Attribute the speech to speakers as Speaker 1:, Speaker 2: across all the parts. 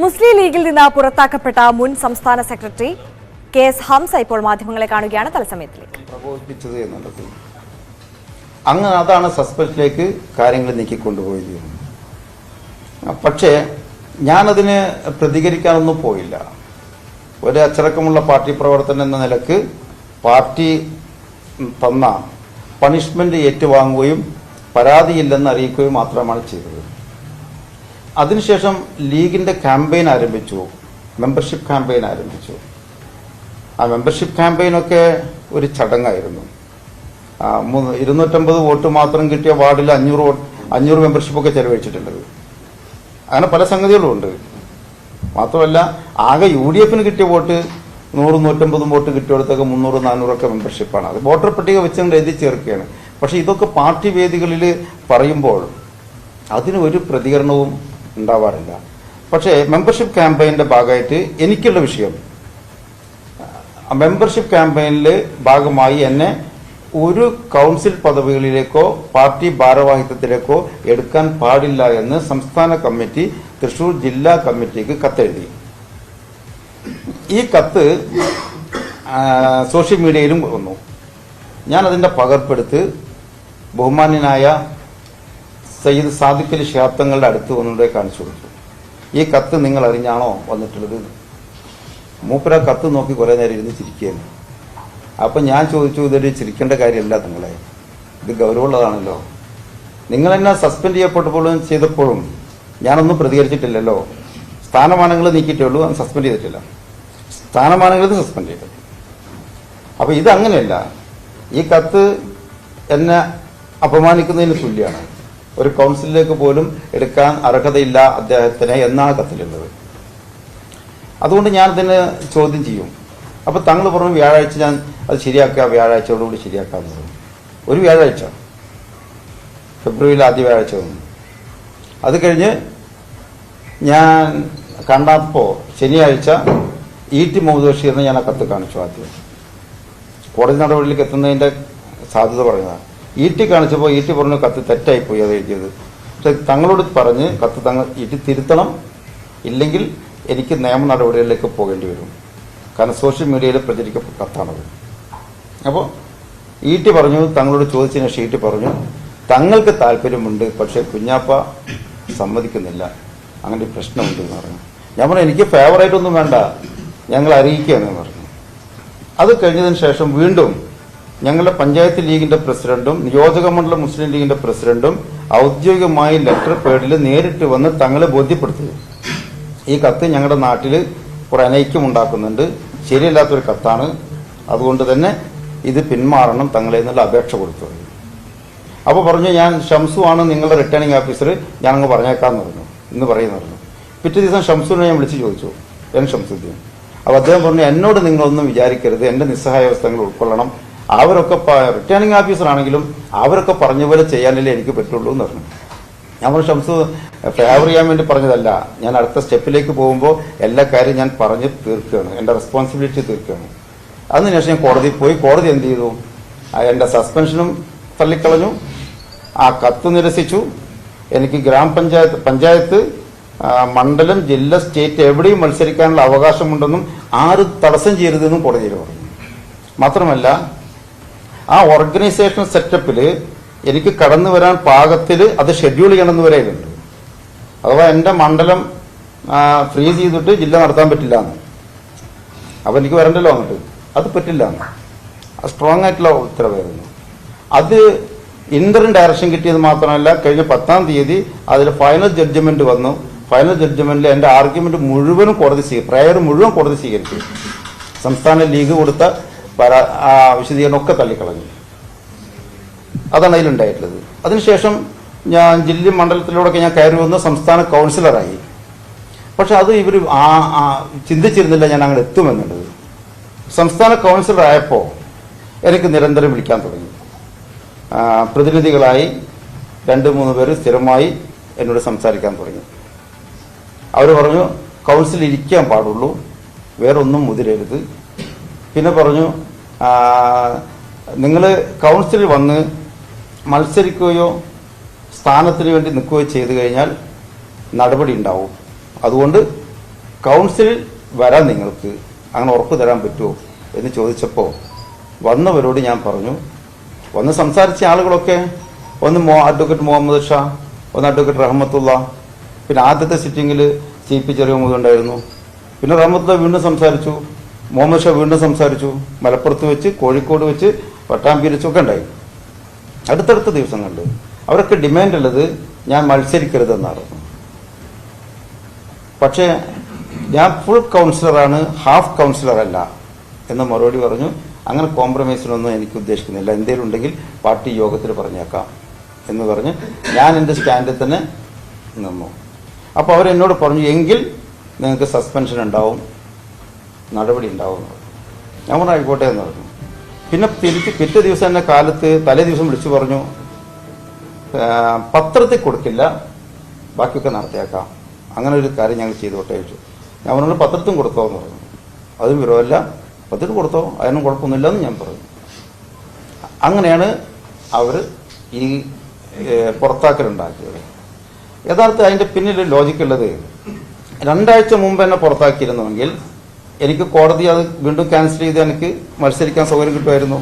Speaker 1: മുസ്ലിം ലീഗിൽ നിന്ന് പുറത്താക്കപ്പെട്ട മുൻ സംസ്ഥാന സെക്രട്ടറി KS ഹംസ ഇപ്പോൾ മാധ്യമങ്ങളെ കാണുകയാണ്. തത്സമയത്തിലേക്ക്
Speaker 2: പ്രബോധിപ്പിച്ചത് എന്നുള്ളത് അങ്ങനെ അതാണ് സസ്പെൻസിലേക്ക് കാര്യങ്ങൾ നീക്കിക്കൊണ്ടുപോയത്. പക്ഷേ ഞാനതിന് പ്രതികരിക്കാനൊന്നും പോയില്ല. ഒരു അച്ചടക്കമുള്ള പാർട്ടി പ്രവർത്തനം എന്ന നിലക്ക് പാർട്ടി തന്ന പണിഷ്മെന്റ് ഏറ്റുവാങ്ങുകയും പരാതിയില്ലെന്ന് അറിയിക്കുകയും മാത്രമാണ് ചെയ്തത്. അതിനുശേഷം ലീഗിന്റെ ക്യാമ്പയിൻ ആരംഭിച്ചു, മെമ്പർഷിപ്പ് ക്യാമ്പയിൻ ആരംഭിച്ചു. ആ മെമ്പർഷിപ്പ് ക്യാമ്പയിനൊക്കെ ഒരു ചടങ്ങായിരുന്നു. 250 വോട്ട് മാത്രം കിട്ടിയ വാർഡിൽ 500 മെമ്പർഷിപ്പൊക്കെ ചെലവഴിച്ചിട്ടുള്ളത്. അങ്ങനെ പല സംഗതികളും ഉണ്ട്. മാത്രമല്ല ആകെ UDF കിട്ടിയ വോട്ട് 100-150 വോട്ട് കിട്ടിയെടുത്തൊക്കെ 300-400 മെമ്പർഷിപ്പാണ്. അത് വോട്ടർ പട്ടിക വെച്ചുകൊണ്ട് എഴുതി ചേർക്കുകയാണ്. പക്ഷെ ഇതൊക്കെ പാർട്ടി വേദികളിൽ പറയുമ്പോൾ അതിന് ഒരു പ്രതികരണവും ഉണ്ടാവാറില്ല. പക്ഷേ മെമ്പർഷിപ്പ് ക്യാമ്പയിൻ്റെ ഭാഗമായിട്ട് എനിക്കുള്ള വിഷയം, മെമ്പർഷിപ്പ് ക്യാമ്പയിനിൽ ഭാഗമായി എന്നെ ഒരു കൗൺസിൽ പദവികളിലേക്കോ പാർട്ടി ഭാരവാഹിത്വത്തിലേക്കോ എടുക്കാൻ പാടില്ല എന്ന് സംസ്ഥാന കമ്മിറ്റി തൃശൂർ ജില്ലാ കമ്മിറ്റിക്ക് കത്തെഴുതി. ഈ കത്ത് സോഷ്യൽ മീഡിയയിലും വന്നു. ഞാനതിൻ്റെ പകർപ്പെടുത്ത് ബഹുമാന്യനായ സയ്യിദ് സാദിഖ് അലി ശിഹാബ് തങ്ങളുടെ അടുത്ത് വന്നിട്ട് കാണിച്ചു കൊടുത്തു. ഈ കത്ത് നിങ്ങൾ അറിഞ്ഞാണോ വന്നിട്ടുള്ളത്? മൂപ്പര കത്ത് നോക്കി കുറേ നേരം ഇരുന്ന് ചിരിക്കുകയാണ്. അപ്പം ഞാൻ ചോദിച്ചു, ഇതൊരു ചിരിക്കേണ്ട കാര്യമല്ല നിങ്ങളെ, ഇത് ഗൗരവമുള്ളതാണല്ലോ. നിങ്ങൾ എന്നെ സസ്പെൻഡ് ചെയ്തപ്പോഴും ഞാനൊന്നും പ്രതികരിച്ചിട്ടില്ലല്ലോ. സ്ഥാനമാനങ്ങൾ നീക്കിയിട്ടേ ഉള്ളൂ, സസ്പെൻഡ് ചെയ്തിട്ടില്ല. സ്ഥാനമാനങ്ങൾ സസ്പെൻഡ് ചെയ്തത്. അപ്പോൾ ഇതങ്ങനെയല്ല. ഈ കത്ത് എന്നെ അപമാനിക്കുന്നതിന് തുല്യമാണ്. ഒരു കൗൺസിലിലേക്ക് പോലും എടുക്കാൻ അർഹതയില്ല അദ്ദേഹത്തിന് എന്നാണ് കത്തിലുള്ളത്. അതുകൊണ്ട് ഞാൻ ഇതിനെ ചോദ്യം ചെയ്യും. അപ്പോൾ തങ്ങൾ പറഞ്ഞു വ്യാഴാഴ്ച ഞാൻ അത് ശരിയാക്കുക, വ്യാഴാഴ്ചയോടുകൂടി ശരിയാക്കാമെന്ന് പറഞ്ഞു. ഒരു വ്യാഴാഴ്ച, ഫെബ്രുവരിയിൽ ആദ്യ വ്യാഴാഴ്ച വന്നു. അത് കഴിഞ്ഞ് ഞാൻ കണ്ടപ്പോൾ ശനിയാഴ്ച ET മുഹമ്മദ് ബഷീറിന് ഞാൻ ആ കത്ത് കാണിച്ചു. ആദ്യം കോടതി നടപടിയിലേക്ക് എത്തുന്നതിൻ്റെ സാധ്യത പറഞ്ഞതാണ്. ET കാണിച്ചപ്പോൾ ET പറഞ്ഞു കത്ത് തെറ്റായിപ്പോയി അത് എഴുതിയത്. പക്ഷെ തങ്ങളോട് പറഞ്ഞ് കത്ത് ET തിരുത്തണം, ഇല്ലെങ്കിൽ എനിക്ക് നിയമ നടപടികളിലേക്ക് പോകേണ്ടി വരും. കാരണം സോഷ്യൽ മീഡിയയിൽ പ്രചരിക്കപ്പെട്ട കത്താണത്. അപ്പോൾ ET പറഞ്ഞു, തങ്ങളോട് ചോദിച്ചതിന് ശേഷം ET പറഞ്ഞു തങ്ങൾക്ക് താല്പര്യമുണ്ട്, പക്ഷേ കുഞ്ഞാപ്പ സമ്മതിക്കുന്നില്ല, അങ്ങനെ ഒരു പ്രശ്നമുണ്ട് എന്ന് പറഞ്ഞു. ഞാൻ പറഞ്ഞു എനിക്ക് ഫേവറായിട്ടൊന്നും വേണ്ട, ഞങ്ങൾ അറിയിക്കുകയെന്ന് പറഞ്ഞു. അത് കഴിഞ്ഞതിന് ശേഷം വീണ്ടും ഞങ്ങളുടെ പഞ്ചായത്ത് ലീഗിന്റെ പ്രസിഡന്റും നിയോജക മണ്ഡലം മുസ്ലിം ലീഗിന്റെ പ്രസിഡന്റും ഔദ്യോഗികമായി ലെറ്റർ പേഡിൽ നേരിട്ട് വന്ന് തങ്ങളെ ബോധ്യപ്പെടുത്തി. ഈ കത്ത് ഞങ്ങളുടെ നാട്ടിൽ കുറെ അനൈക്യം ഉണ്ടാക്കുന്നുണ്ട്, ശരിയല്ലാത്തൊരു കത്താണ്, അതുകൊണ്ട് തന്നെ ഇത് പിന്മാറണം തങ്ങളെ എന്നുള്ള അപേക്ഷ കൊടുത്തു. അപ്പോൾ പറഞ്ഞു ഞാൻ ഷംസു ആണ് നിങ്ങളുടെ റിട്ടേണിംഗ് ഓഫീസർ, ഞാനങ്ങ് പറഞ്ഞേക്കാന്ന് പറഞ്ഞു, ഇന്ന് പറയുന്നു പറഞ്ഞു. പിറ്റേ ദിവസം ഷംസുവിനെ ഞാൻ വിളിച്ച് ചോദിച്ചു, ഷംസുദ്ദീൻ. അപ്പോൾ അദ്ദേഹം പറഞ്ഞു എന്നോട് നിങ്ങളൊന്നും വിചാരിക്കരുത്, എൻ്റെ നിസ്സഹായാവസ്ഥ നിങ്ങൾ ഉൾക്കൊള്ളണം, അവരൊക്കെ റിട്ടേണിംഗ് ഓഫീസർ ആണെങ്കിലും അവരൊക്കെ പറഞ്ഞ പോലെ ചെയ്യാനല്ലേ എനിക്ക് പറ്റുള്ളൂ എന്ന് പറഞ്ഞു. ഞാൻ പറഞ്ഞു ഷംസു ഫേവർ ചെയ്യാൻ വേണ്ടി പറഞ്ഞതല്ല, ഞാൻ അടുത്ത സ്റ്റെപ്പിലേക്ക് പോകുമ്പോൾ എല്ലാ കാര്യം ഞാൻ പറഞ്ഞ് തീർക്കുകയാണ്, എൻ്റെ റെസ്പോൺസിബിലിറ്റി തീർക്കുകയാണ്. അതിനുശേഷം ഞാൻ കോടതിയിൽ പോയി. കോടതി എന്ത് ചെയ്തു? എൻ്റെ സസ്പെൻഷനും തള്ളിക്കളഞ്ഞു, ആ കത്ത് നിരസിച്ചു. എനിക്ക് പഞ്ചായത്ത് മണ്ഡലം ജില്ല സ്റ്റേറ്റ് എവിടെയും മത്സരിക്കാനുള്ള അവകാശമുണ്ടെന്നും ആരും തടസ്സം ചെയ്യരുതെന്നും കോടതിയിൽ പറഞ്ഞു. മാത്രമല്ല ആ ഓർഗനൈസേഷൻ സെറ്റപ്പിൽ എനിക്ക് കടന്നു വരാൻ പാകത്തിൽ അത് ഷെഡ്യൂൾ ചെയ്യണമെന്ന് വരെയുണ്ട്. അഥവാ എൻ്റെ മണ്ഡലം ഫ്രീസ് ചെയ്തിട്ട് ജില്ല നടത്താൻ പറ്റില്ല എന്ന്. അപ്പോൾ എനിക്ക് വരണ്ടല്ലോ അങ്ങോട്ട്, അത് പറ്റില്ല എന്ന് സ്ട്രോങ് ആയിട്ടുള്ള ഉത്തരവായിരുന്നു. അത് ഇന്ററിം ഡയറക്ഷൻ കിട്ടിയത് മാത്രമല്ല, കഴിഞ്ഞ 10-ാം തീയതി അതിൽ ഫൈനൽ ജഡ്ജ്മെന്റ് വന്നു. ഫൈനൽ ജഡ്ജ്മെന്റിൽ എൻ്റെ ആർഗ്യുമെന്റ് മുഴുവനും പ്രയർ മുഴുവൻ കോടതി സ്വീകരിച്ചു. സംസ്ഥാന ലീഗ് കൊടുത്ത വിശദീകരണമൊക്കെ തള്ളിക്കളഞ്ഞു. അതാണ് അതിലുണ്ടായിട്ടുള്ളത്. അതിനുശേഷം ഞാൻ ജില്ലാ മണ്ഡലത്തിലൂടെയൊക്കെ ഞാൻ കയറി വന്ന് സംസ്ഥാന കൗൺസിലറായി. പക്ഷെ അത് ഇവർ ചിന്തിച്ചിരുന്നില്ല ഞാൻ അങ്ങനെ എത്തുമെന്നുള്ളത്. സംസ്ഥാന കൗൺസിലറായപ്പോൾ എനിക്ക് നിരന്തരം വിളിക്കാൻ തുടങ്ങി. പ്രതിനിധികളായി 2-3 പേര് സ്ഥിരമായി എന്നോട് സംസാരിക്കാൻ തുടങ്ങി. അവർ പറഞ്ഞു കൗൺസിലിൽ ഇരിക്കാൻ പാടുള്ളൂ, വേറൊന്നും മുതിരരുത്. പിന്നെ പറഞ്ഞു നിങ്ങൾ കൗൺസിലിൽ വന്ന് മത്സരിക്കുകയോ സ്ഥാനത്തിന് വേണ്ടി നിൽക്കുകയോ ചെയ്തു കഴിഞ്ഞാൽ നടപടി ഉണ്ടാവും, അതുകൊണ്ട് കൗൺസിലിൽ വരാൻ നിങ്ങൾക്ക് അങ്ങനെ ഉറപ്പ് തരാൻ പറ്റുമോ എന്ന് ചോദിച്ചപ്പോൾ വന്നവരോട് ഞാൻ പറഞ്ഞു, വന്ന് സംസാരിച്ച ആളുകളൊക്കെ ഒന്ന് അഡ്വക്കേറ്റ് മുഹമ്മദ് ഷാ, ഒന്ന് അഡ്വക്കേറ്റ് റഹ്മത്തുള്ള, പിന്നെ ആദ്യത്തെ സിറ്റിങ്ങിൽ CP ചെറിയ ഉണ്ടായിരുന്നു, പിന്നെ റഹ്മത്തുള്ള വീണ്ടും സംസാരിച്ചു, മുഹമ്മദ് ഷാ വീണ്ടും സംസാരിച്ചു, മലപ്പുറത്ത് വെച്ച്, കോഴിക്കോട് വെച്ച്, പട്ടാമ്പിരിച്ചൊക്കെ ഉണ്ടായി. അടുത്തടുത്ത ദിവസങ്ങളിൽ അവരൊക്കെ ഡിമാൻഡ് ഉള്ളത് ഞാൻ മത്സരിക്കരുതെന്നായിരുന്നു. പക്ഷേ ഞാൻ ഫുൾ കൗൺസിലറാണ്, ഹാഫ് കൗൺസിലർ അല്ല എന്ന് മറുപടി പറഞ്ഞു. അങ്ങനെ കോംപ്രമൈസിനൊന്നും എനിക്ക് ഉദ്ദേശിക്കുന്നില്ല, എന്തെങ്കിലും ഉണ്ടെങ്കിൽ പാർട്ടി യോഗത്തിൽ പറഞ്ഞേക്കാം എന്ന് പറഞ്ഞ് ഞാൻ എൻ്റെ സ്റ്റാൻഡിൽ തന്നെ നിന്നു. അപ്പോൾ അവരെന്നോട് പറഞ്ഞു, എങ്കിൽ നിങ്ങൾക്ക് സസ്പെൻഷൻ ഉണ്ടാവും, നടപടി ഉണ്ടാവും എന്ന് പറഞ്ഞു. ഞാൻ പറഞ്ഞു ആയിക്കോട്ടെ എന്ന് പറഞ്ഞു. പിന്നെ പിറ്റേ ദിവസം തന്നെ കാലത്ത് തലേ ദിവസം വിളിച്ചു പറഞ്ഞു, പത്രത്തിൽ കൊടുക്കില്ല, ബാക്കിയൊക്കെ നടത്തിയേക്കാം, അങ്ങനെ ഒരു കാര്യം ഞങ്ങൾ ചെയ്തോട്ടെ ചോദിച്ചു. ഞാൻ പറഞ്ഞു പത്രത്തും കൊടുത്തോ എന്ന് പറഞ്ഞു. അതും വിരോധമല്ല, പത്രത്തിൽ കൊടുത്തോ, അതിനും കുഴപ്പമൊന്നുമില്ല എന്ന് ഞാൻ പറഞ്ഞു. അങ്ങനെയാണ് അവർ ഈ പുറത്താക്കലുണ്ടാക്കിയത്. യഥാർത്ഥം അതിൻ്റെ പിന്നിൽ ലോജിക്കുള്ളത്, 2 ആഴ്ച മുമ്പ് എന്നെ പുറത്താക്കിയിരുന്നുവെങ്കിൽ എനിക്ക് കോടതി അത് വീണ്ടും ക്യാൻസൽ ചെയ്ത് എനിക്ക് മത്സരിക്കാൻ സൗകര്യം കിട്ടുമായിരുന്നു.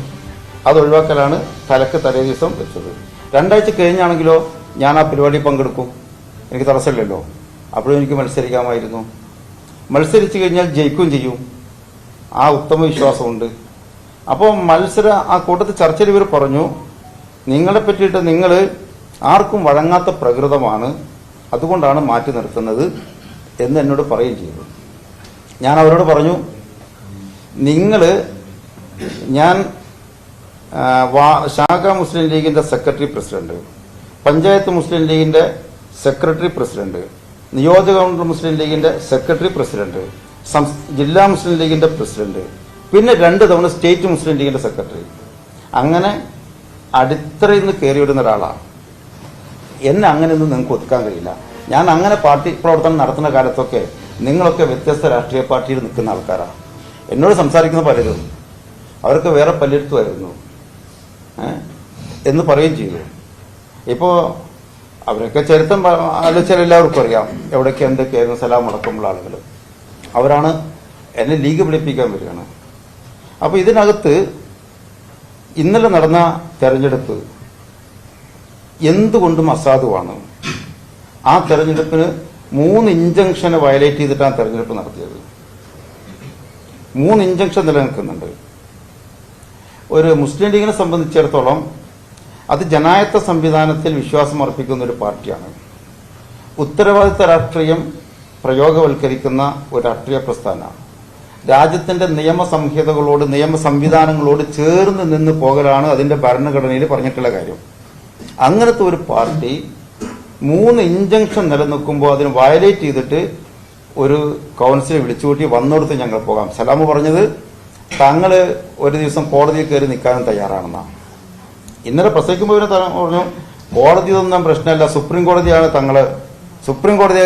Speaker 2: അത് ഒഴിവാക്കലാണ് തലേ ദിവസം വെച്ചത്. 2 ആഴ്ച കഴിഞ്ഞാണെങ്കിലോ ഞാൻ ആ പരിപാടി പങ്കെടുക്കും, എനിക്ക് തടസ്സമില്ലല്ലോ, അപ്പോഴും എനിക്ക് മത്സരിക്കാമായിരുന്നു. മത്സരിച്ചു കഴിഞ്ഞാൽ ജയിക്കുകയും ചെയ്യും, ആ ഉത്തമ വിശ്വാസമുണ്ട്. അപ്പോൾ ആ കൂട്ടത്തിൽ ചർച്ചയിൽ ഇവർ പറഞ്ഞു, നിങ്ങളെ പറ്റിയിട്ട് നിങ്ങൾ ആർക്കും വഴങ്ങാത്ത പ്രകൃതമാണ്, അതുകൊണ്ടാണ് മാറ്റി നിർത്തുന്നത് എന്ന് എന്നോട് പറയുകയും ചെയ്തു. ഞാൻ അവരോട് പറഞ്ഞു, ഞാൻ ശാഖ മുസ്ലിം ലീഗിൻ്റെ സെക്രട്ടറി പ്രസിഡന്റ്, പഞ്ചായത്ത് മുസ്ലിം ലീഗിൻ്റെ സെക്രട്ടറി പ്രസിഡന്റ്, നിയോജക മണ്ഡലം മുസ്ലിം ലീഗിൻ്റെ സെക്രട്ടറി പ്രസിഡന്റ്, ജില്ലാ മുസ്ലിം ലീഗിൻ്റെ പ്രസിഡന്റ്, പിന്നെ 2 തവണ സ്റ്റേറ്റ് മുസ്ലിം ലീഗിൻ്റെ സെക്രട്ടറി, അങ്ങനെ അടിത്തറയിൽ നിന്ന് കയറി വരുന്ന ഒരാളാണ്. എന്നെ അങ്ങനെയൊന്നും നിങ്ങൾക്ക് ഒതുക്കാൻ കഴിയില്ല. ഞാൻ അങ്ങനെ പാർട്ടി പ്രവർത്തനം നടത്തുന്ന കാലത്തൊക്കെ നിങ്ങളൊക്കെ വ്യത്യസ്ത രാഷ്ട്രീയ പാർട്ടിയിൽ നിൽക്കുന്ന ആൾക്കാരാണ്. എന്നോട് സംസാരിക്കുന്ന പലരും അവർക്ക് വേറെ പലയിടത്തുമായിരുന്നു എന്ന് പറയുകയും ചെയ്തു. ഇപ്പോൾ അവരൊക്കെ ചരിത്രം ആലോചിച്ചാൽ എല്ലാവർക്കും അറിയാം എവിടെയൊക്കെ എന്തൊക്കെയായിരുന്നു സലാം അടക്കമുള്ള ആളുകൾ. അവരാണ് എന്നെ ലീഗ് വിളിപ്പിക്കാൻ വരികയാണ്. അപ്പോൾ ഇതിനകത്ത് ഇന്നലെ നടന്ന തെരഞ്ഞെടുപ്പ് എന്തുകൊണ്ടും അസാധുവാണ്. ആ തെരഞ്ഞെടുപ്പിന് 3 ഇഞ്ചക്ഷനെ വയലേറ്റ് ചെയ്തിട്ടാണ് തെരഞ്ഞെടുപ്പ് നടത്തിയത്. 3 ഇഞ്ചക്ഷൻ നിലനിൽക്കുന്നുണ്ട്. ഒരു മുസ്ലിം ലീഗിനെ സംബന്ധിച്ചിടത്തോളം അത് ജനായത്ത സംവിധാനത്തിൽ വിശ്വാസം അർപ്പിക്കുന്ന ഒരു പാർട്ടിയാണ്. ഉത്തരവാദിത്ത രാഷ്ട്രീയം പ്രയോഗവൽക്കരിക്കുന്ന ഒരു രാഷ്ട്രീയ പ്രസ്ഥാനമാണ്. രാജ്യത്തിന്റെ നിയമസംഹിതകളോട്, നിയമ സംവിധാനങ്ങളോട് ചേർന്ന് നിന്ന് പോകലാണ് അതിന്റെ ഭരണഘടനയിൽ പറഞ്ഞിട്ടുള്ള കാര്യം. അങ്ങനത്തെ ഒരു പാർട്ടി 3 ഇഞ്ചക്ഷൻ നിലനിൽക്കുമ്പോൾ അതിന് വയലേറ്റ് ചെയ്തിട്ട് ഒരു കൗൺസിൽ വിളിച്ചുകൂട്ടി വന്നോടത്ത് ഞങ്ങൾ പോകാം. സലാമ് പറഞ്ഞത് തങ്ങൾ ഒരു ദിവസം കോടതിയിൽ കയറി നിൽക്കാനും തയ്യാറാണെന്നാണ്. ഇന്നലെ പ്രസംഗിക്കുമ്പോൾ പറഞ്ഞു കോടതി ഒന്നും പ്രശ്നമല്ല, സുപ്രീം കോടതിയാണ് സുപ്രീം കോടതി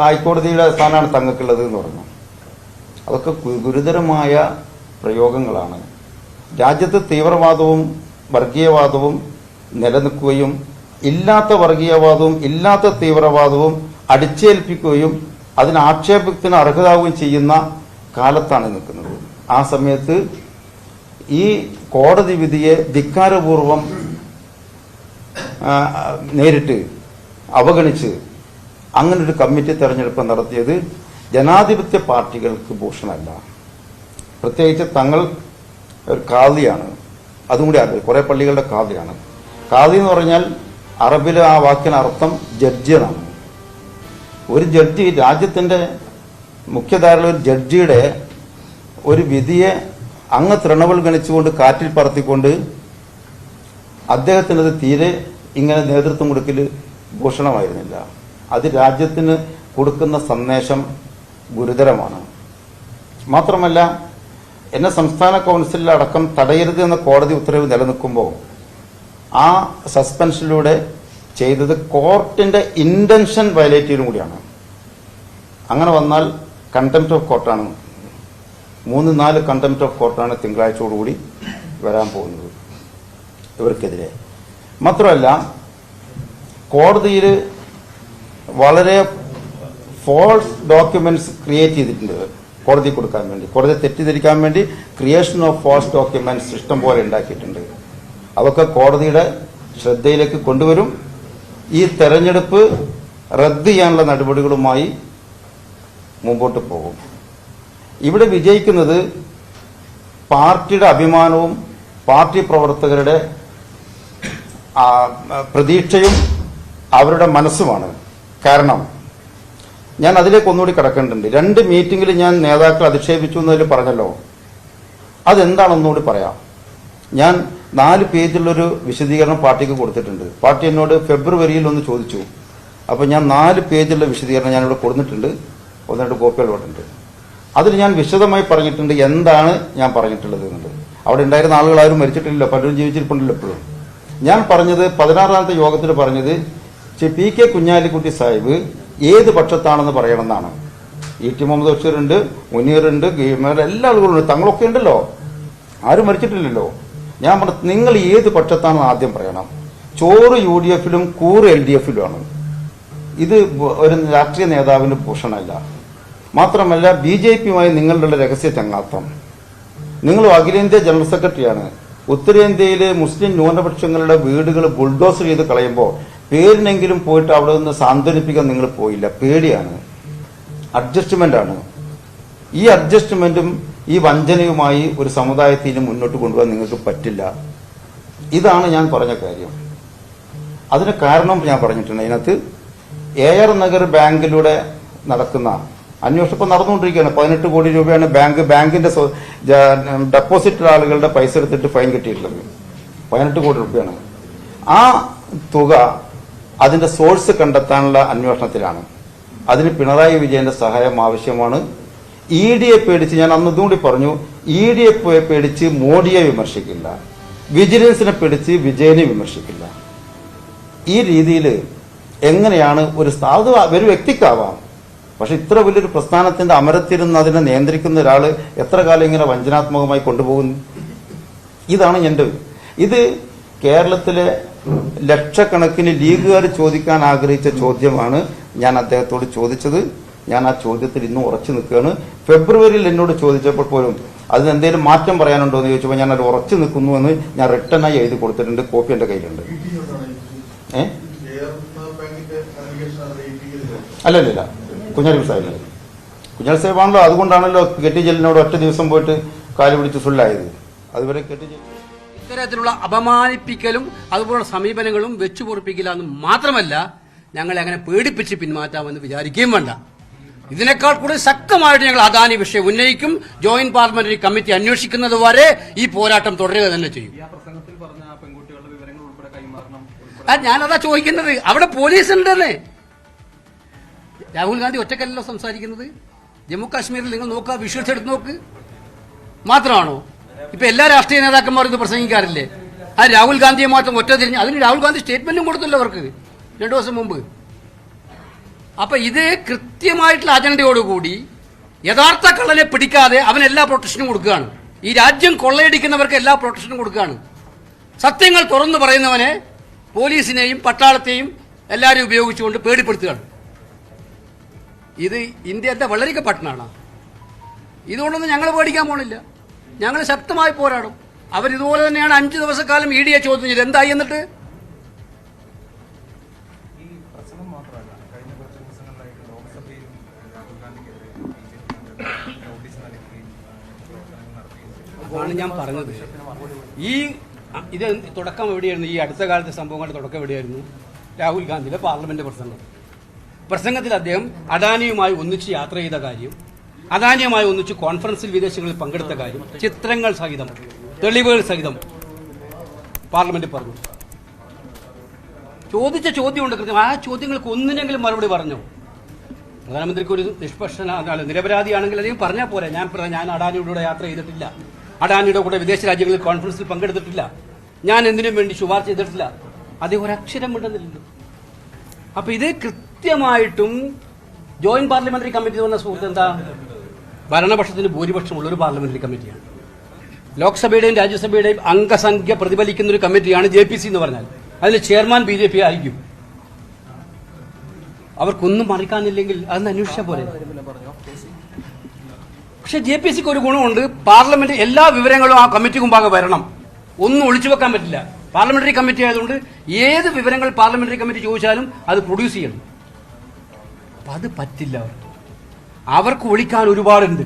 Speaker 2: ഹൈക്കോടതിയുടെ സ്ഥാനമാണ് തങ്ങൾക്കുള്ളത് എന്ന് പറഞ്ഞു. അതൊക്കെ ഗുരുതരമായ പ്രയോഗങ്ങളാണ്. രാജ്യത്ത് തീവ്രവാദവും വർഗീയവാദവും നിലനിൽക്കുകയും ഇല്ലാത്ത വർഗീയവാദവും ഇല്ലാത്ത തീവ്രവാദവും അടിച്ചേൽപ്പിക്കുകയും അതിന് ആക്ഷേപത്തിന് അർഹതാവുകയും ചെയ്യുന്ന കാലത്താണ് നിൽക്കുന്നത്. ആ സമയത്ത് ഈ കോടതി വിധിയെ ധിക്കാരപൂർവം നേരിട്ട് അവഗണിച്ച് അങ്ങനൊരു കമ്മിറ്റി തെരഞ്ഞെടുപ്പ് നടത്തിയത് ജനാധിപത്യ പാർട്ടികൾക്ക് ഭൂഷണമല്ല. പ്രത്യേകിച്ച് തങ്ങൾ ഒരു ഖാദിയാണ്, അതും കൂടി അറിയാം, കുറേ പള്ളികളുടെ ഖാദിയാണ്. ഖാദി എന്ന് പറഞ്ഞാൽ അറബിലെ ആ വാക്കിന് അർത്ഥം ജഡ്ജി എന്നാണ്. ഒരു ജഡ്ജി, രാജ്യത്തിൻ്റെ മുഖ്യധാരയിലെ ഒരു ജഡ്ജിയുടെ ഒരു വിധിയെ അങ്ങ് തൃണവൽഗണിച്ചുകൊണ്ട് കാറ്റിൽ പറത്തിക്കൊണ്ട് അദ്ദേഹത്തിനത് തീരെ ഇങ്ങനെ നേതൃത്വം കൊടുക്കൽ ഭൂഷണമായിരുന്നില്ല. അത് രാജ്യത്തിന് കൊടുക്കുന്ന സന്ദേശം ഗുരുതരമാണ്. മാത്രമല്ല, എന്നെ സംസ്ഥാന കൗൺസിലിൽ അടക്കം തടയരുത് എന്ന കോടതി ഉത്തരവ് നിലനിൽക്കുമ്പോൾ ആ സസ്പെൻഷനിലൂടെ ചെയ്തത് കോർട്ടിന്റെ ഇന്റൻഷൻ വയലേറ്റ് ചെയ്യലും കൂടിയാണ്. അങ്ങനെ വന്നാൽ കണ്ടംപ്റ്റ് ഓഫ് കോർട്ടാണ്. 3-4 കണ്ടംപ്റ്റ് ഓഫ് കോർട്ടാണ് തിങ്കളാഴ്ചയോടുകൂടി വരാൻ പോകുന്നത് ഇവർക്കെതിരെ. മാത്രമല്ല, കോടതിയിൽ വളരെ ഫോൾസ് ഡോക്യുമെന്റ്സ് ക്രിയേറ്റ് ചെയ്തിട്ടുണ്ട് കോടതി കൊടുക്കാൻ വേണ്ടി, കോടതി തെറ്റിദ്ധരിക്കാൻ വേണ്ടി ക്രിയേഷൻ ഓഫ് ഫോൾസ് ഡോക്യുമെന്റ്സ് ഇഷ്ടം പോലെ ഉണ്ടാക്കിയിട്ടുണ്ട്. അതൊക്കെ കോടതിയുടെ ശ്രദ്ധയിലേക്ക് കൊണ്ടുവരും. ഈ തെരഞ്ഞെടുപ്പ് റദ്ദ് ചെയ്യാനുള്ള നടപടികളുമായി മുമ്പോട്ട് പോകും. ഇവിടെ വിജയിക്കുന്നത് പാർട്ടിയുടെ അഭിമാനവും പാർട്ടി പ്രവർത്തകരുടെ പ്രതീക്ഷയും അവരുടെ മനസ്സുമാണ്. കാരണം ഞാൻ അതിലേക്ക് ഒന്നുകൂടി കടക്കേണ്ടതുണ്ട്. 2 മീറ്റിംഗിൽ ഞാൻ നേതാക്കൾ അധിക്ഷേപിച്ചു എന്നതിൽ പറഞ്ഞല്ലോ, അതെന്താണെന്നുകൂടി പറയാം. ഞാൻ 4 പേജുള്ളൊരു വിശദീകരണം പാർട്ടിക്ക് കൊടുത്തിട്ടുണ്ട്. പാർട്ടി എന്നോട് ഫെബ്രുവരിയിൽ ഒന്ന് ചോദിച്ചു. അപ്പോൾ ഞാൻ 4 പേജുള്ള വിശദീകരണം ഞാനിവിടെ കൊടുത്തിട്ടുണ്ട്. 1-2 കോപ്പികൾ ഉണ്ട്. അതിൽ ഞാൻ വിശദമായി പറഞ്ഞിട്ടുണ്ട് എന്താണ് ഞാൻ പറഞ്ഞിട്ടുള്ളത് എന്നുള്ളത്. അവിടെ ഉണ്ടായിരുന്ന ആളുകൾ ആരും മരിച്ചിട്ടില്ലല്ലോ, പലരും ജീവിച്ചിരിപ്പുണ്ടല്ലോ ഇപ്പോഴും. ഞാൻ പറഞ്ഞത് 16ാമത്തെ യോഗത്തിൽ പറഞ്ഞത് പി.കെ. കുഞ്ഞാലിക്കുട്ടി സാഹിബ് ഏത് പക്ഷത്താണെന്ന് പറയണമെന്നാണ്. ടി മുഹമ്മദ് ബഷീറുണ്ട്, മുനീറുണ്ട്, എല്ലാ ആളുകളുണ്ട്, തങ്ങളൊക്കെ ഉണ്ടല്ലോ, ആരും മരിച്ചിട്ടില്ലല്ലോ. ഞാൻ പറഞ്ഞു നിങ്ങൾ ഏത് പക്ഷത്താണെന്ന് ആദ്യം പറയണം. ചോറ് UDF-ലും കൂറ് LDF-ലുമാണ്. ഇത് ഒരു രാഷ്ട്രീയ നേതാവിന്റെ ഭൂഷണമല്ല. മാത്രമല്ല BJP-യുമായി നിങ്ങളുടെ രഹസ്യ ചങ്ങാത്തം. നിങ്ങൾ അഖിലേന്ത്യാ ജനറൽ സെക്രട്ടറിയാണ്. ഉത്തരേന്ത്യയിലെ മുസ്ലിം ന്യൂനപക്ഷങ്ങളുടെ വീടുകൾ ബുൾഡോസർ ചെയ്ത് കളയുമ്പോൾ പേരിനെങ്കിലും പോയിട്ട് അവിടെ നിന്ന് സാന്ത്വനിപ്പിക്കാൻ നിങ്ങൾ പോയില്ല. പേടിയാണ്, അഡ്ജസ്റ്റ്മെന്റ് ആണ്. ഈ അഡ്ജസ്റ്റ്മെന്റും ഈ വഞ്ചനയുമായി ഒരു സമുദായത്തിന് മുന്നോട്ട് കൊണ്ടുപോകാൻ നിങ്ങൾക്ക് പറ്റില്ല. ഇതാണ് ഞാൻ പറഞ്ഞ കാര്യം. അതിന് കാരണം ഞാൻ പറഞ്ഞിട്ടുണ്ട്. അതിനകത്ത് AR നഗർ ബാങ്കിലൂടെ നടക്കുന്ന അന്വേഷണം ഇപ്പം നടന്നുകൊണ്ടിരിക്കുകയാണ്. 18 കോടി രൂപയാണ് ബാങ്കിന്റെ ഡെപ്പോസിറ്റ് ആളുകളുടെ പൈസ എടുത്തിട്ട് ഫൈൻ കിട്ടിയിട്ടുള്ളത്. 18 കോടി രൂപയാണ്. ആ തുക അതിന്റെ സോഴ്സ് കണ്ടെത്താനുള്ള അന്വേഷണത്തിലാണ്. അതിന് പിണറായി വിജയന്റെ സഹായം ആവശ്യമാണ്. ED-യെ പേടിച്ച് ഞാൻ അന്ന് ഇതുകൂടി പറഞ്ഞു, ED-യെ പേടിച്ച് മോഡിയെ വിമർശിക്കില്ല, വിജിലൻസിനെ പേടിച്ച് വിജയനെ വിമർശിക്കില്ല. ഈ രീതിയിൽ എങ്ങനെയാണ് ഒരു വ്യക്തിക്കാവാം, പക്ഷെ ഇത്ര വലിയൊരു പ്രസ്ഥാനത്തിന്റെ അമരത്തിരുന്ന് അതിനെ നിയന്ത്രിക്കുന്ന ഒരാൾ എത്ര കാലം ഇങ്ങനെ വഞ്ചനാത്മകമായി കൊണ്ടുപോകുന്നു? ഇതാണ് ഇത് കേരളത്തിലെ ലക്ഷക്കണക്കിന് ലീഗുകാർ ചോദിക്കാൻ ആഗ്രഹിച്ച ചോദ്യമാണ് ഞാൻ അദ്ദേഹത്തോട് ചോദിച്ചത്. ഞാൻ ആ ചോദ്യത്തിൽ ഇന്നും ഉറച്ചു നിൽക്കുകയാണ്. ഫെബ്രുവരിയിൽ എന്നോട് ചോദിച്ചപ്പോൾ പോലും അതിന് എന്തെങ്കിലും മാറ്റം പറയാനുണ്ടോ എന്ന് ചോദിച്ചപ്പോൾ ഞാൻ അത് ഉറച്ചു നിൽക്കുന്നു എന്ന് ഞാൻ റിട്ടേണായി എഴുതി കൊടുത്തിട്ടുണ്ട്. കോപ്പി എന്റെ കയ്യിലുണ്ട്. അല്ലല്ല, കുഞ്ഞാലി സാഹിബാണല്ലോ. അതുകൊണ്ടാണല്ലോ കെട്ടി ജെല്ലിനോട് ഒറ്റ ദിവസം പോയിട്ട് കാല് പിടിച്ച് ഫുള്ളായത്. അതുവരെ കെട്ടി ജെല്ലി
Speaker 3: ഇത്തരത്തിലുള്ള അപമാനിപ്പിക്കലും അതുപോലുള്ള സമീപനങ്ങളും വെച്ചു പൊറിപ്പിക്കില്ല എന്ന് മാത്രമല്ല, ഞങ്ങളെ അങ്ങനെ പേടിപ്പിച്ച് പിന്മാറ്റാമെന്ന് വിചാരിക്കുകയും വേണ്ട. ഇതിനേക്കാൾ കൂടുതൽ ശക്തമായിട്ട് ഞങ്ങൾ അദാനി വിഷയം ഉന്നയിക്കും. ജോയിന്റ് പാർലമെന്ററി കമ്മിറ്റി അന്വേഷിക്കുന്നത് വരെ ഈ പോരാട്ടം തുടരുക തന്നെ ചെയ്യും. ഞാനതാ ചോദിക്കുന്നത്. അവിടെ പോലീസ് ഉണ്ടെന്നേ. രാഹുൽ ഗാന്ധി ഒറ്റക്കല്ലല്ലോ സംസാരിക്കുന്നത്. ജമ്മു കാശ്മീരിൽ നിങ്ങൾ നോക്കുക, വിഷ്വൽസ് എടുത്ത് നോക്ക്. മാത്രമാണോ ഇപ്പൊ എല്ലാ രാഷ്ട്രീയ നേതാക്കന്മാരും ഇത് പ്രസംഗിക്കാറില്ലേ? ആ രാഹുൽ ഗാന്ധിയെ മാത്രം ഒറ്റ തിരിഞ്ഞ് അതിന് രാഹുൽ ഗാന്ധി സ്റ്റേറ്റ്മെന്റും കൊടുത്തല്ലോ അവർക്ക് 2 ദിവസം മുമ്പ്. അപ്പൊ ഇത് കൃത്യമായിട്ടുള്ള അജണ്ടയോടുകൂടി യഥാർത്ഥ കള്ളനെ പിടിക്കാതെ അവൻ എല്ലാ പ്രൊട്ടക്ഷനും കൊടുക്കുകയാണ്. ഈ രാജ്യം കൊള്ളയടിക്കുന്നവർക്ക് എല്ലാ പ്രൊട്ടക്ഷനും കൊടുക്കുകയാണ്. സത്യങ്ങൾ തുറന്നു പറയുന്നവനെ പോലീസിനെയും പട്ടാളത്തെയും എല്ലാവരും ഉപയോഗിച്ചുകൊണ്ട് പേടിപ്പെടുത്തുകയാണ്. ഇത് ഇന്ത്യത്തെ വളരെ പട്ടണമാണ്. ഇതുകൊണ്ടൊന്നും ഞങ്ങൾ പേടിക്കാൻ പോണില്ല. ഞങ്ങൾ ശക്തമായി പോരാടും. അവരിതുപോലെ തന്നെയാണ് 5 ദിവസക്കാലം ED-യെ ചോദ്യം ചെയ്ത് എന്തായി എന്നിട്ട്. അതാണ് ഞാൻ പറഞ്ഞത്. ഇത് തുടക്കം എവിടെയായിരുന്നു? ഈ അടുത്ത കാലത്തെ സംഭവങ്ങളുടെ തുടക്കം എവിടെയായിരുന്നു? രാഹുൽ ഗാന്ധിയുടെ പാർലമെന്റ് പ്രസംഗത്തിൽ അദ്ദേഹം അദാനിയുമായി ഒന്നിച്ച് യാത്ര ചെയ്ത കാര്യം, അദാനിയുമായി ഒന്നിച്ച് കോൺഫറൻസിൽ വിദേശങ്ങളിൽ പങ്കെടുത്ത കാര്യം ചിത്രങ്ങൾ സഹിതം തെളിവുകൾ സഹിതം പാർലമെന്റിൽ പറഞ്ഞു. ചോദിച്ച ചോദ്യമുണ്ട് കൃത്യം. ആ ചോദ്യങ്ങൾക്ക് ഒന്നിനെങ്കിലും മറുപടി പറഞ്ഞോ? പ്രധാനമന്ത്രിക്ക് ഒരു നിരപരാധിയാണെങ്കിൽ അദ്ദേഹം പറഞ്ഞാൽ പോരെ, ഞാൻ അദാനിയുടെ യാത്ര ചെയ്തിട്ടില്ല, അദാനിയുടെ കൂടെ വിദേശ രാജ്യങ്ങളിൽ കോൺഫറൻസിൽ പങ്കെടുത്തിട്ടില്ല, ഞാൻ എന്തിനും വേണ്ടി ശുപാർശ ചെയ്തിട്ടില്ല. അദ്ദേഹം ഒരക്ഷരം വിടുന്നില്ലല്ലോ. അപ്പൊ ഇത് കൃത്യമായിട്ടും ജോയിന്റ് പാർലമെന്ററി കമ്മിറ്റി എന്ന് പറഞ്ഞ സുഹൃത്ത് എന്താ? ഭരണപക്ഷത്തിന് ഭൂരിപക്ഷമുള്ള ഒരു പാർലമെന്ററി കമ്മിറ്റിയാണ്. ലോക്സഭയുടെയും രാജ്യസഭയുടെയും അംഗസംഖ്യ പ്രതിഫലിക്കുന്ന ഒരു കമ്മിറ്റിയാണ് JPC എന്ന് പറഞ്ഞാൽ. അതിൽ ചെയർമാൻ BJP ആയിരിക്കും. അവർക്കൊന്നും മറിക്കാനില്ലെങ്കിൽ അതൊന്ന് അന്വേഷിച്ചാൽ പോലെ. പക്ഷെ JPC-ക്ക് ഒരു ഗുണമുണ്ട്, പാർലമെന്റ് എല്ലാ വിവരങ്ങളും ആ കമ്മിറ്റി മുമ്പാകെ വരണം, ഒന്നും ഒളിച്ചു വെക്കാൻ പറ്റില്ല. പാർലമെന്ററി കമ്മിറ്റി ആയതുകൊണ്ട് ഏത് വിവരങ്ങൾ പാർലമെന്ററി കമ്മിറ്റി ചോദിച്ചാലും അത് പ്രൊഡ്യൂസ് ചെയ്യണം. അപ്പം അത് പറ്റില്ല. അവർക്ക് ഒളിക്കാൻ ഒരുപാടുണ്ട്.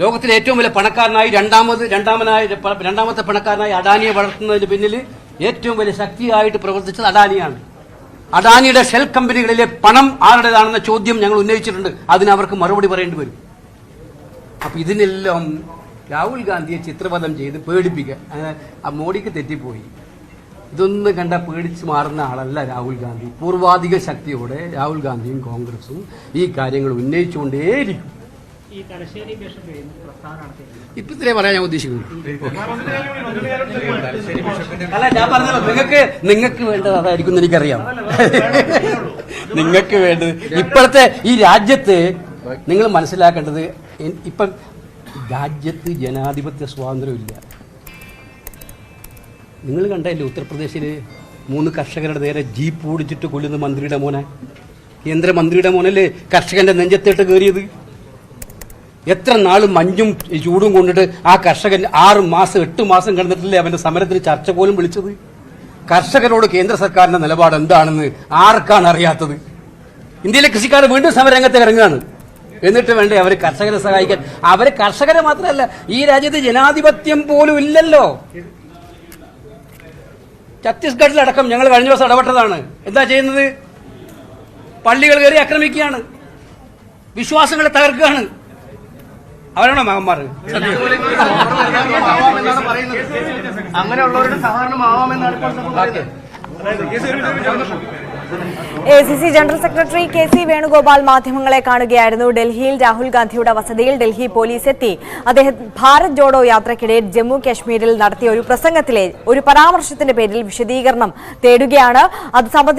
Speaker 3: ലോകത്തിലെ ഏറ്റവും വലിയ പണക്കാരനായി രണ്ടാമത്തെ പണക്കാരനായി അഡാനിയെ വളർത്തുന്നതിന് പിന്നിൽ ഏറ്റവും വലിയ ശക്തിയായിട്ട് പ്രവർത്തിച്ചത് അഡാനിയാണ്. അഡാനിയുടെ ഷെൽ കമ്പനികളിലെ പണം ആരുടേതാണെന്ന ചോദ്യം ഞങ്ങൾ ഉന്നയിച്ചിട്ടുണ്ട്. അതിന് അവർക്ക് മറുപടി പറയേണ്ടി വരും. അപ്പൊ ഇതിനെല്ലാം രാഹുൽ ഗാന്ധിയെ ചിത്രപഥം ചെയ്ത് പേടിപ്പിക്കുക. മോഡിക്ക് തെറ്റിപ്പോയി. ഇതൊന്നും കണ്ട പേടിച്ച് മാറുന്ന ആളല്ല രാഹുൽ ഗാന്ധി. പൂർവാധിക ശക്തിയോടെ രാഹുൽ ഗാന്ധിയും കോൺഗ്രസും ഈ കാര്യങ്ങൾ ഉന്നയിച്ചുകൊണ്ടേയിരിക്കും. ഇപ്പൊ ഇത്രേ പറയാൻ ഞാൻ ഉദ്ദേശിക്കുന്നു. അല്ല, ഞാൻ പറഞ്ഞല്ലോ, നിങ്ങൾക്ക് വേണ്ടത് അതായിരിക്കും എന്ന് എനിക്കറിയാം. നിങ്ങൾക്ക് വേണ്ടത് ഇപ്പോഴത്തെ ഈ രാജ്യത്ത് നിങ്ങൾ മനസ്സിലാക്കേണ്ടത്, ഇപ്പം രാജ്യത്ത് ജനാധിപത്യ സ്വാതന്ത്ര്യമില്ല. നിങ്ങൾ കണ്ടല്ലേ ഉത്തർപ്രദേശിൽ 3 കർഷകരുടെ നേരെ ജീപ്പ് ഓടിച്ചിട്ട് കൊല്ലുന്ന മന്ത്രിയുടെ മോനെ, കേന്ദ്രമന്ത്രിയുടെ മോനല്ലേ കർഷകന്റെ നെഞ്ചത്തിട്ട് കയറിയത്. എത്ര നാൾ മഞ്ഞും ചൂടും കൊണ്ടിട്ട് ആ കർഷകൻ 6 മാസം 8 മാസം കിടന്നിട്ടില്ലേ അവന്റെ സമരത്തിന് ചർച്ച പോലും വിളിച്ചത്. കർഷകരോട് കേന്ദ്ര സർക്കാരിന്റെ നിലപാട് എന്താണെന്ന് ആർക്കാണ് അറിയാത്തത്? ഇന്ത്യയിലെ കൃഷിക്കാർ വീണ്ടും സമരരംഗത്ത് ഇറങ്ങുകയാണ്. എന്നിട്ട് വേണ്ടേ അവർ കർഷകരെ സഹായിക്കാൻ? അവര് കർഷകരെ മാത്രമല്ല, ഈ രാജ്യത്ത് ജനാധിപത്യം പോലും ഇല്ലല്ലോ. ഛത്തീസ്ഗഡിലടക്കം ഞങ്ങൾ കഴിഞ്ഞ ദിവസം ഇടപെട്ടതാണ്. എന്താ ചെയ്യുന്നത്? പള്ളികൾ കയറി ആക്രമിക്കുകയാണ്, വിശ്വാസങ്ങളെ തകർക്കുകയാണ്. അവരാണോ മകന്മാർ?
Speaker 4: അങ്ങനെയുള്ളവരുടെ സഹകരണം ആവാമെന്നാണ്
Speaker 1: ACC general secretary KC Venugopal മാധ്യമങ്ങളെ കാണുകയായിരുന്നു. ഡൽഹിയിൽ രാഹുൽ ഗാന്ധിയുടെ വസതിയിൽ ഡൽഹി പോലീസ് എത്തി അദ്ദേഹം ഭാരത് ജോഡോ യാത്രയ്ക്കിടെ ജമ്മു കാശ്മീരിൽ നടത്തിയ ഒരു പ്രസംഗത്തിലെ ഒരു പരാമർശത്തിന്റെ പേരിൽ വിശദീകരണം തേടുകയാണ്. അത് സംബന്ധിച്ച്